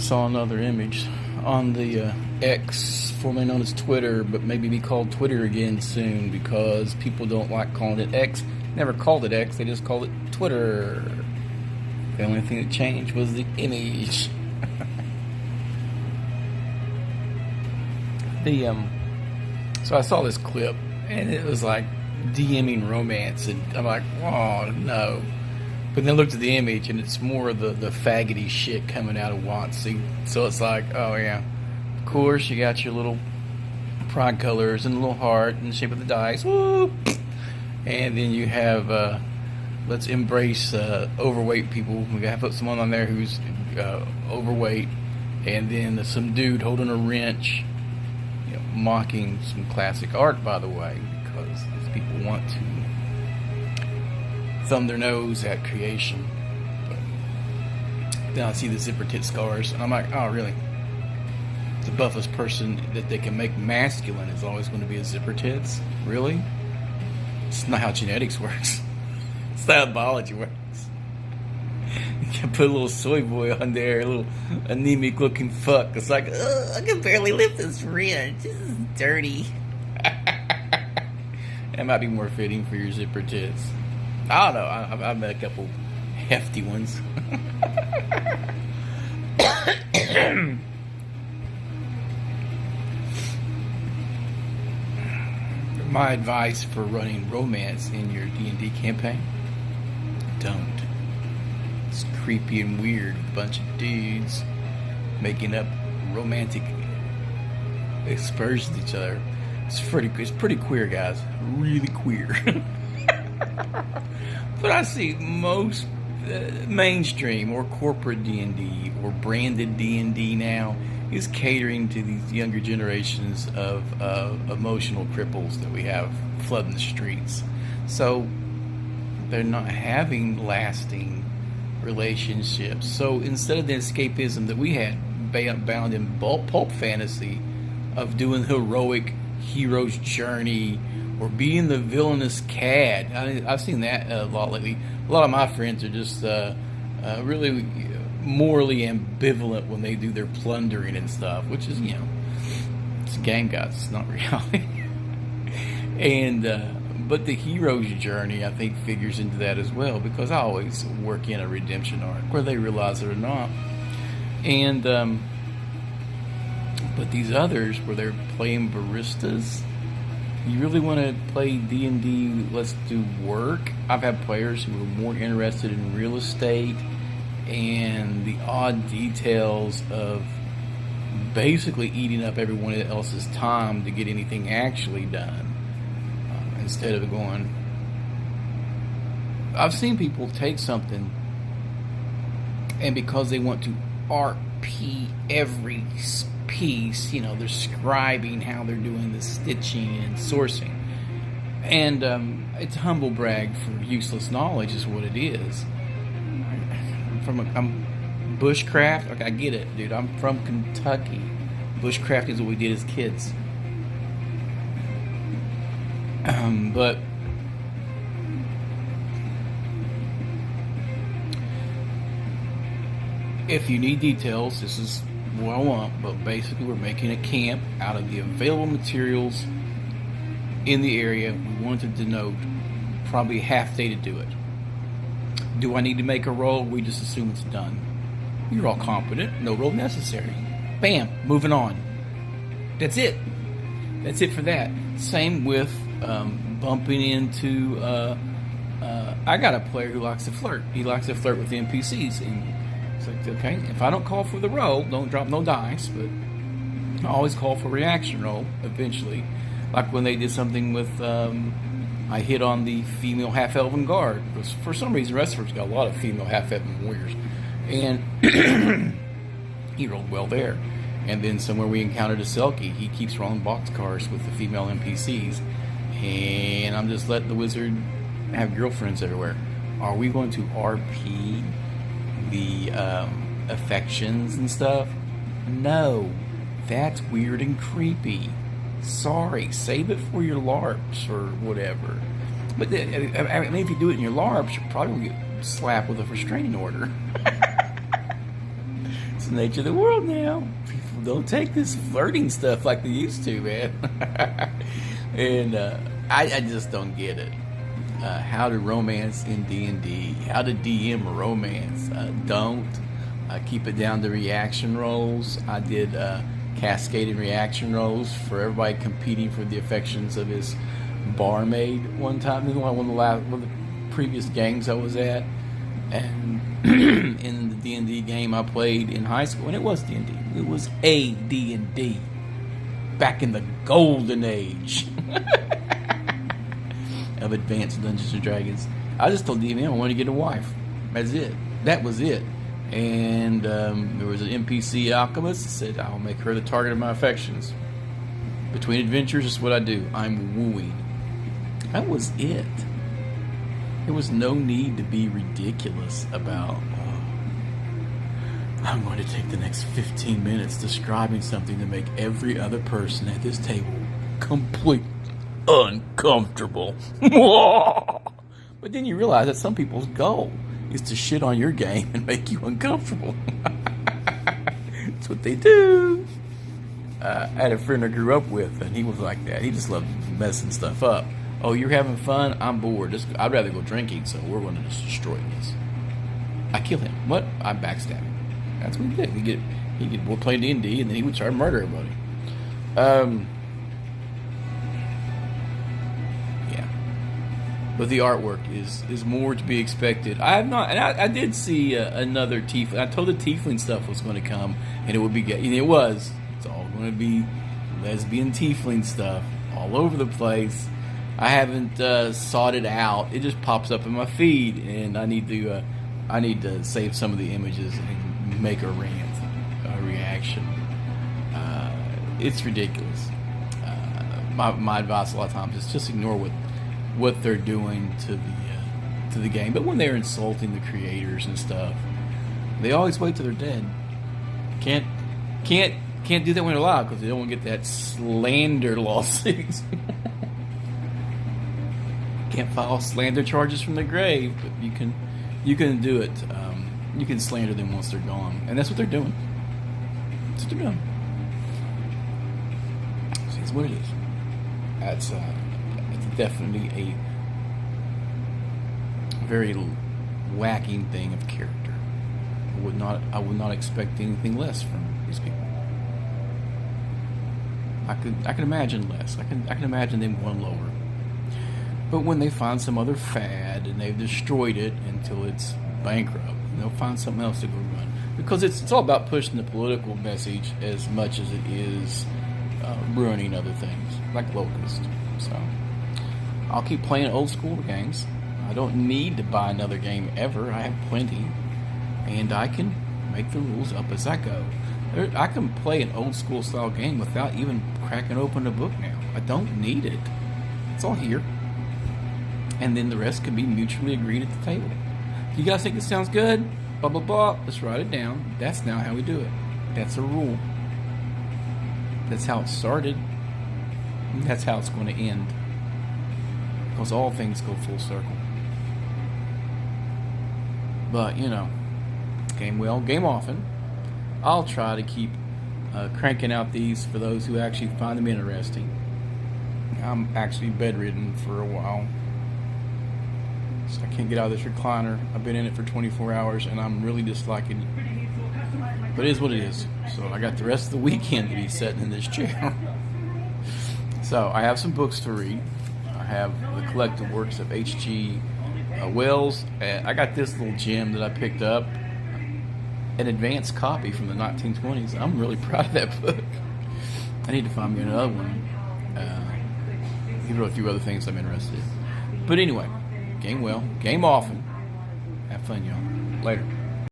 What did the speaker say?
Saw another image on the X, formerly known as Twitter, but maybe be called Twitter again soon because people don't like calling it X. Never called it X, they just called it Twitter. The only thing that changed was the image. So I saw this clip and it was like DMing romance, and I'm like, oh no. But then I looked at the image and it's more of the faggoty shit coming out of Watsy. So it's like, oh yeah, of course you got your little pride colors and a little heart in the shape of the dice, woo! And then you have let's embrace overweight people. We gotta put someone on there who's overweight, and then some dude holding a wrench, you know, mocking some classic art, by the way, because these people want to thumb their nose at creation. But then I see the zipper tit scars, and I'm like, oh really? The buffest person that they can make masculine is always going to be a zipper tits? Really? It's not how genetics works. It's not how biology works. You can put a little soy boy on there, a little anemic looking fuck. It's like, I can barely lift this wrench. This is dirty. That might be more fitting for your zipper tits. I don't know. I've met a couple hefty ones. My advice for running romance in your D&D campaign: don't. It's creepy and weird. A bunch of dudes making up romantic aspersions with each other. It's pretty queer, guys. Really queer. But I see most mainstream or corporate D&D or branded D&D now is catering to these younger generations of emotional cripples that we have flooding the streets. So they're not having lasting relationships. So instead of the escapism that we had bound in pulp fantasy of doing the heroic hero's journey or being the villainous cad, I've seen that a lot lately. A lot of my friends are just really morally ambivalent when they do their plundering and stuff, which is, you know, it's game, guys, it's not reality. And but the hero's journey, I think, figures into that as well, because I always work in a redemption arc, whether they realize it or not. And but these others where they're playing baristas, you really want to play D&D, let's do work. I've had players who are more interested in real estate and the odd details of basically eating up everyone else's time to get anything actually done, instead of going. I've seen people take something, and because they want to RP every piece, you know, they're scribing how they're doing the stitching and sourcing, and it's humble brag for useless knowledge is what it is. I'm bushcraft. Okay, I get it, dude. I'm from Kentucky. Bushcraft is what we did as kids. But if you need details, this is what I want. But basically, we're making a camp out of the available materials in the area. We wanted to denote probably a half day to do it. Do I need to make a roll? We just assume it's done. You're all competent. No roll necessary. Bam. Moving on. That's it. That's it for that. Same with bumping into... I got a player who likes to flirt. He likes to flirt with the NPCs. And it's like, okay, if I don't call for the roll, don't drop no dice, but I always call for reaction roll eventually. Like when they did something with... I hit on the female half-elven guard, because for some reason Restford's got a lot of female half-elven warriors, and he rolled well there. And then somewhere we encountered a Selkie. He keeps rolling boxcars with the female NPCs, and I'm just letting the wizard have girlfriends everywhere. Are we going to RP the affections and stuff? No, that's weird and creepy. Sorry, save it for your LARPs or whatever. But then, I mean, if you do it in your LARPs, you'll probably get slapped with a restraining order. the nature of the world now. People don't take this flirting stuff like they used to, man. And I just don't get it. How to romance in D&D, how to DM a romance. Don't. Keep it down to reaction rolls. I did cascading reaction rolls for everybody competing for the affections of his barmaid one time. This was one of the previous games I was at. And in the D&D game I played in high school, and it was D&D. It was a D&D. Back in the golden age of Advanced Dungeons and Dragons. I just told DM I wanted to get a wife. That's it. That was it. And there was an NPC alchemist that said, I'll make her the target of my affections. Between adventures is what I do. I'm wooing. That was it. There was no need to be ridiculous about, I'm going to take the next 15 minutes describing something to make every other person at this table completely uncomfortable. But then you realize that some people's goal is to shit on your game and make you uncomfortable. That's what they do. I had a friend I grew up with, and he was like that. He just loved messing stuff up. Oh, you're having fun? I'm bored. I'd rather go drinking, so we're going to just destroy this. I kill him. What? I backstab him. That's what he did. We'll play D&D, and then he would try to murder everybody. Yeah. But the artwork is more to be expected. I have not, and I did see another Tiefling. I told the Tiefling stuff was going to come, and it would be gay. And it was. It's all going to be lesbian Tiefling stuff all over the place. I haven't sought it out. It just pops up in my feed, and I need to save some of the images and make a rant, a reaction. It's ridiculous. My advice a lot of times is just ignore what they're doing to the game. But when they're insulting the creators and stuff, they always wait till they're dead. Can't do that when they're alive because they don't want to get that slander lawsuit. Can't file slander charges from the grave, but you can do it. You can slander them once they're gone, and that's what they're doing. That's what they're doing. See, it's what it is. That's it's definitely a very lacking thing of character. I would not expect anything less from these people. I can imagine less. I can imagine them going lower. But when they find some other fad and they've destroyed it until it's bankrupt, they'll find something else to go run. Because it's all about pushing the political message as much as it is ruining other things, like Locust. So I'll keep playing old school games. I don't need to buy another game ever. I have plenty. And I can make the rules up as I go. I can play an old school style game without even cracking open a book now. I don't need it. It's all here. And then the rest can be mutually agreed at the table. You guys think it sounds good? Blah, blah, blah. Let's write it down. That's now how we do it. That's a rule. That's how it started. And that's how it's going to end. Because all things go full circle. But, game well, game often. I'll try to keep cranking out these for those who actually find them interesting. I'm actually bedridden for a while. So I can't get out of this recliner. I've been in it for 24 hours and I'm really disliking it. But it is what it is. So I got the rest of the weekend to be sitting in this chair. So I have some books to read. I have the collected works of H.G. Wells. I got this little gem that I picked up. An advanced copy from the 1920s. I'm really proud of that book. I need to find me another one. He wrote a few other things I'm interested in. But anyway, game well, game often. Have fun, y'all. Later.